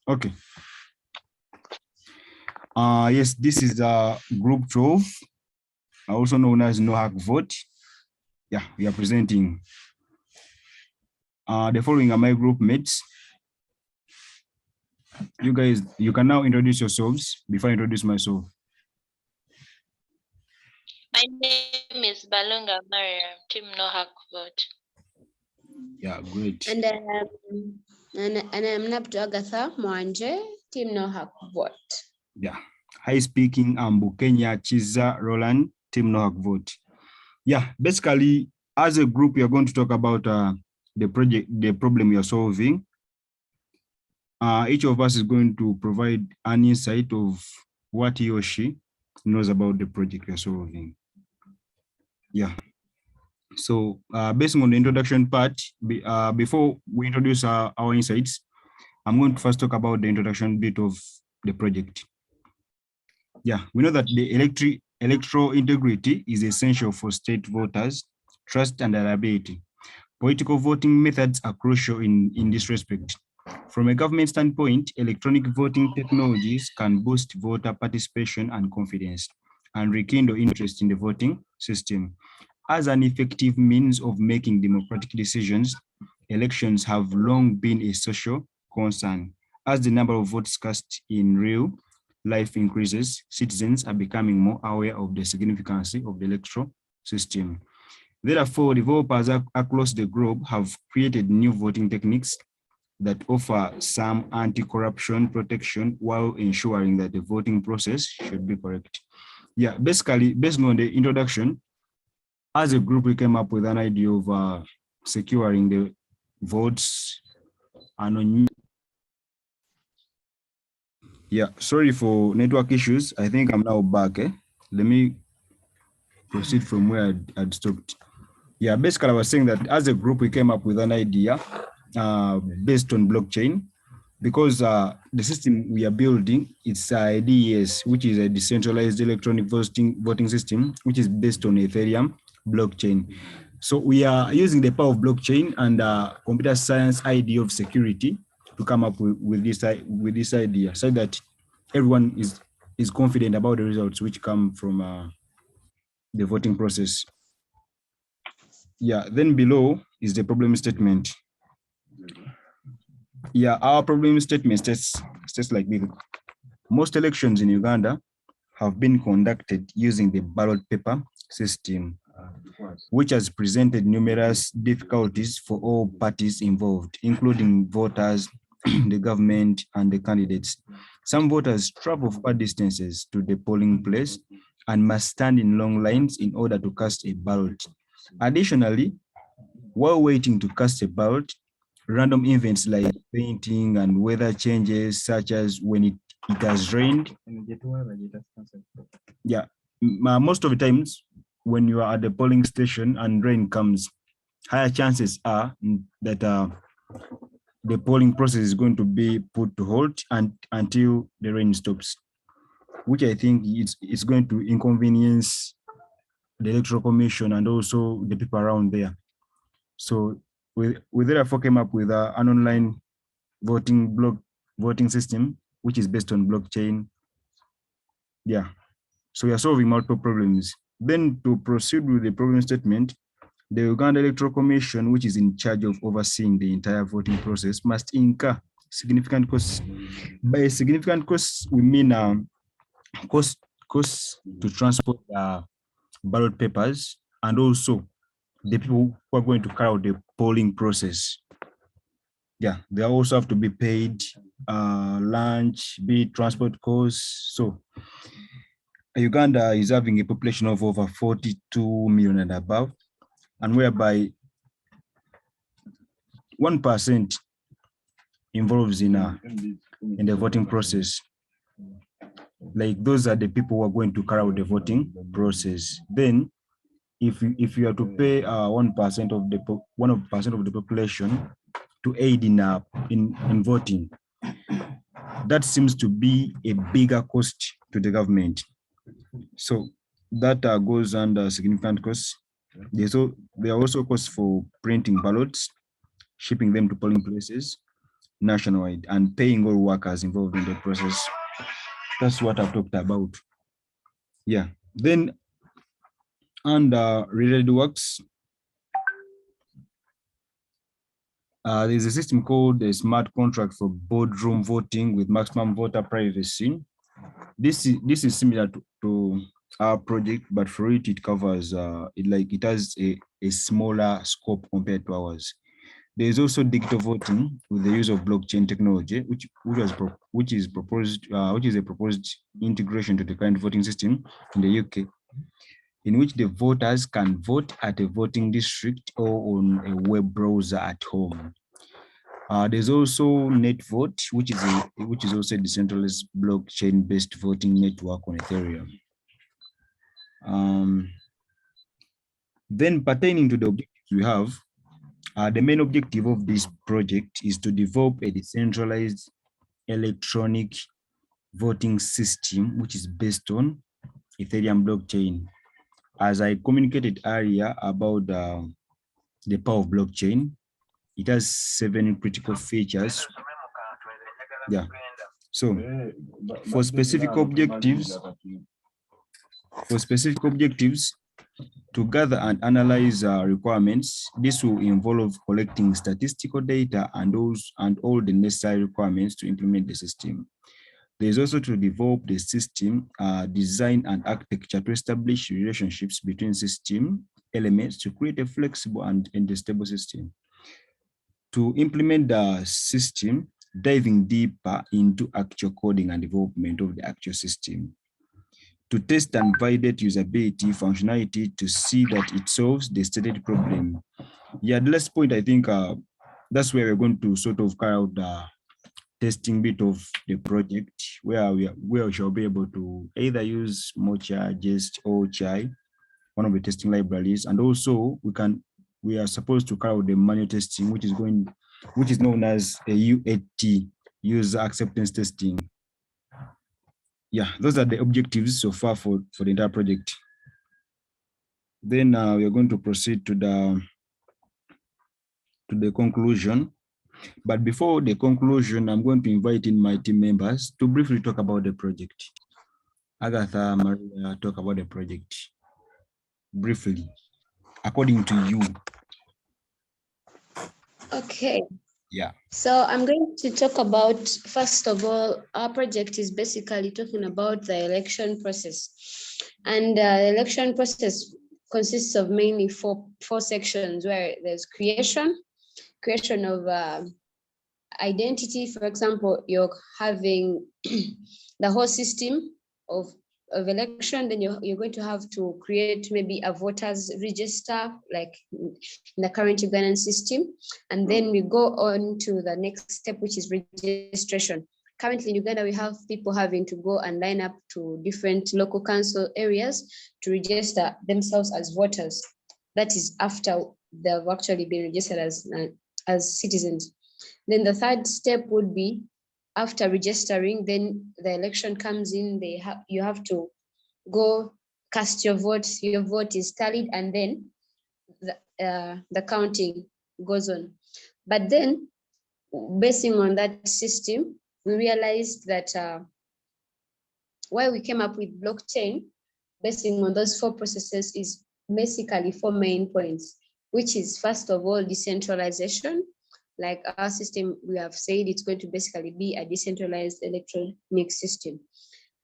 Okay. Yes, this is group 12, also known as No Hack Vote. Yeah, we are presenting. The following are my group mates. You guys, you can now introduce yourselves before I introduce myself. My name is Balunga Mariam, Team No Hack Vote. Yeah, great. And I'm Napto Agatha Mwanje, Team No Hack Vote. Yeah. Hi speaking, I'm Bukenya Chiza Roland, Team No Hack Vote. Yeah, basically, as a group, we are going to talk about the problem we are solving. Each of us is going to provide an insight of what he or she knows about the project we are solving. Yeah. So based on the introduction part, before we introduce our insights, I'm going to first talk about the introduction bit of the project. Yeah, we know that the electoral integrity is essential for state voters, trust and reliability. Political voting methods are crucial in this respect. From a government standpoint, electronic voting technologies can boost voter participation and confidence and rekindle interest in the voting system. As an effective means of making democratic decisions, elections have long been a social concern. As the number of votes cast in real life increases, citizens are becoming more aware of the significance of the electoral system. Therefore, developers across the globe have created new voting techniques that offer some anti-corruption protection while ensuring that the voting process should be correct. Yeah, basically, based on the introduction, as a group, we came up with an idea of securing the votes. Yeah, sorry for network issues. I think I'm now back. Let me proceed from where I'd stopped. Yeah, basically, I was saying that as a group, we came up with an idea based on blockchain, because the system we are building, it's DES, which is a decentralized electronic voting system, which is based on Ethereum blockchain. So we are using the power of blockchain and computer science idea of security to come up with this idea, so that everyone is confident about the results which come from the voting process. Yeah, then below is the problem statement. Yeah, our problem statement states like this. Most elections in Uganda have been conducted using the ballot paper system, which has presented numerous difficulties for all parties involved, including voters, the government, and the candidates. Some voters travel far distances to the polling place and must stand in long lines in order to cast a ballot. Additionally, while waiting to cast a ballot, random events like painting and weather changes, such as when it has rained. Yeah, most of the times when you are at the polling station and rain comes, higher chances are that the polling process is going to be put to halt until the rain stops, which I think it's going to inconvenience the Electoral Commission and also the people around there. So we therefore came up with an online voting system, which is based on blockchain. Yeah, so we are solving multiple problems. Then to proceed with the problem statement, the Uganda Electoral Commission, which is in charge of overseeing the entire voting process, must incur significant costs. By significant costs, we mean costs to transport ballot papers and also the people who are going to carry out the polling process. Yeah, they also have to be paid lunch, be transport costs. So Uganda is having a population of over 42 million and above, and whereby 1% involves in the voting process. Like those are the people who are going to carry out the voting process. Then, if you are to pay 1% of the population to aid in voting, that seems to be a bigger cost to the government. So that goes under significant costs. There are also costs for printing ballots, shipping them to polling places nationwide, and paying all workers involved in the process. That's what I've talked about. Yeah. Then under related works, there's a system called a smart contract for boardroom voting with maximum voter privacy. This is similar to our project, but for it covers it has a smaller scope compared to ours. There is also digital voting with the use of blockchain technology, which is a proposed integration to the current voting system in the UK, in which the voters can vote at a voting district or on a web browser at home. There's also NetVote, which is also a decentralized blockchain-based voting network on Ethereum. Then pertaining to the objectives we have, the main objective of this project is to develop a decentralized electronic voting system, which is based on Ethereum blockchain. As I communicated earlier about the power of blockchain, it has 7 critical features. Yeah. So for specific objectives, to gather and analyze requirements, this will involve collecting statistical data and all the necessary requirements to implement the system. There is also to develop the system design and architecture to establish relationships between system elements to create a flexible and stable system. To implement the system, diving deeper into actual coding and development of the actual system. To test and validate usability functionality to see that it solves the stated problem. Yeah, the last point, I think that's where we're going to sort of carry out the testing bit of the project, where we shall be able to either use Mocha, Jest, or Chai, one of the testing libraries, and also we are supposed to carry out the manual testing, which is known as a UAT, user acceptance testing. Yeah, those are the objectives so far for the entire project. Then we are going to proceed to the conclusion. But before the conclusion, I'm going to invite in my team members to briefly talk about the project. Agatha, Maria, talk about the project briefly, according to you. Okay. Yeah. So I'm going to talk about, first of all, our project is basically talking about the election process. And the election process consists of mainly four sections, where there's creation of identity. For example, you're having the whole system of election, then you're going to have to create maybe a voters register, like in the current Ugandan system. And then we go on to the next step, which is registration. Currently in Uganda, we have people having to go and line up to different local council areas to register themselves as voters. That is after they've actually been registered as citizens. Then the third step would be, after registering, then the election comes in, you have to go cast your vote. Your vote is tallied, and then the counting goes on. But then, basing on that system, we realized that why we came up with blockchain, basing on those 4 processes, is basically 4 main points, which is, first of all, decentralization. Like our system, we have said it's going to basically be a decentralized electronic system.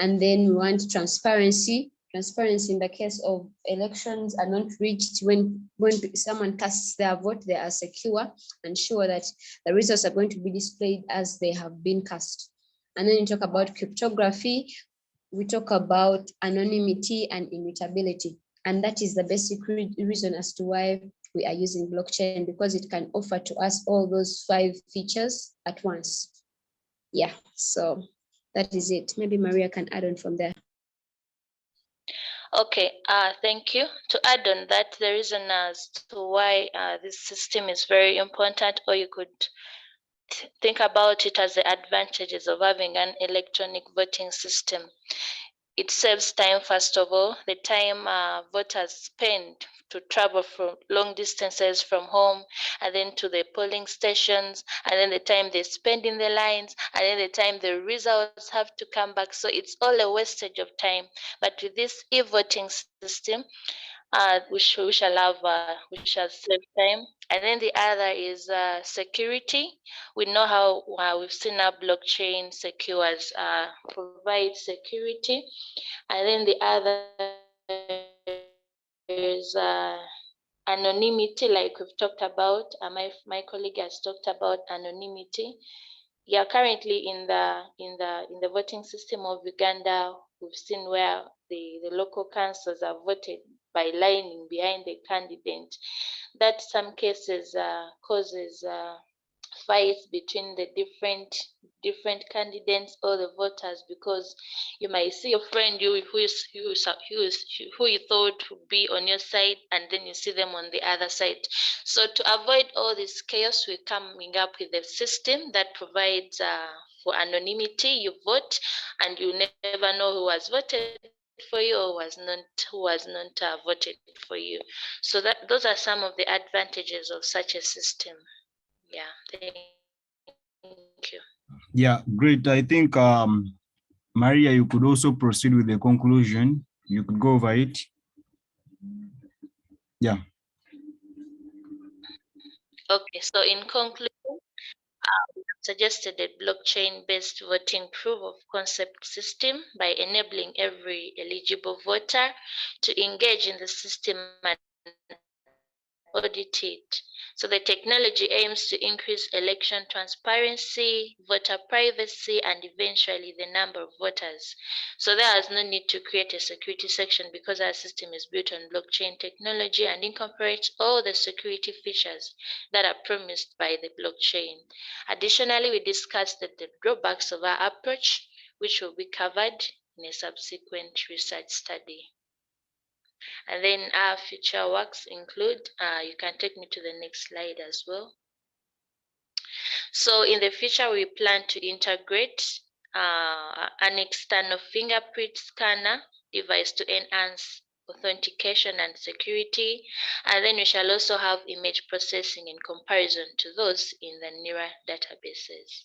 And then we want transparency. Transparency in the case of elections are not reached. When someone casts their vote, they are secure and sure that the results are going to be displayed as they have been cast. And then you talk about cryptography. We talk about anonymity and immutability. And that is the basic reason as to why we are using blockchain, because it can offer to us all those 5 features at once. Yeah, so that is it. Maybe Maria can add on from there. Okay, thank you. To add on that, the reason as to why this system is very important, or you could think about it as the advantages of having an electronic voting system. it saves time, first of all, the time voters spend to travel from long distances from home and then to the polling stations, and then the time they spend in the lines, and then the time the results have to come back. So it's all a wastage of time. But with this e-voting system, we shall save time. And then the other is security. We know how we've seen our blockchain secures provide security. And then the other is anonymity, like we've talked about. My colleague has talked about anonymity. Yeah, currently in the voting system of Uganda, we've seen where the local councils are voted by lining behind the candidate. That some cases causes fights between the different candidates or the voters, because you might see a friend who you thought would be on your side, and then you see them on the other side. So to avoid all this chaos, we're coming up with a system that provides for anonymity. You vote and you never know who has voted for you or who has not voted for you. So those are some of the advantages of such a system. Yeah, thank you. Yeah, great. I think Maria, you could also proceed with the conclusion. You could go over it. Yeah. Okay, so in conclusion, we suggested a blockchain-based voting proof of concept system by enabling every eligible voter to engage in the system and audit it. So the technology aims to increase election transparency, voter privacy, and eventually the number of voters. So there is no need to create a security section because our system is built on blockchain technology and incorporates all the security features that are promised by the blockchain. Additionally, we discussed the drawbacks of our approach, which will be covered in a subsequent research study. And then our future works include, you can take me to the next slide as well. So in the future, we plan to integrate an external fingerprint scanner device to enhance authentication and security. And then we shall also have image processing in comparison to those in the NIRA databases.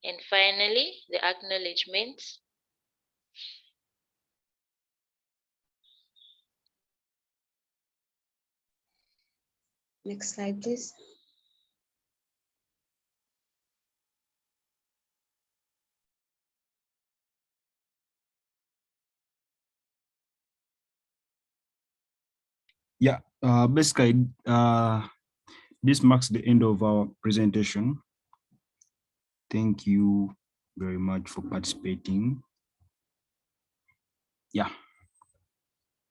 And finally, the acknowledgements. Next slide, please. Yeah, basically, this marks the end of our presentation. Thank you very much for participating. Yeah.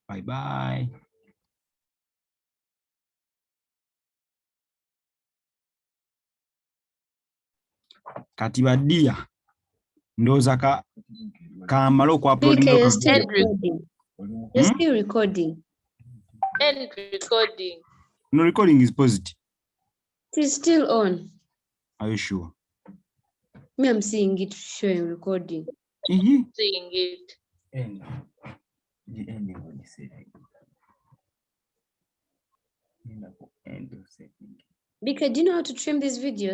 Bye-bye. Kati badia ndoza kamala PK, you're uploading. still recording. You're still recording. And recording. No, recording is positive. It is still on. Are you sure? Me, I'm seeing it showing recording. Seeing it. End. The ending of the setting. End of setting. Because do you know how to trim these videos?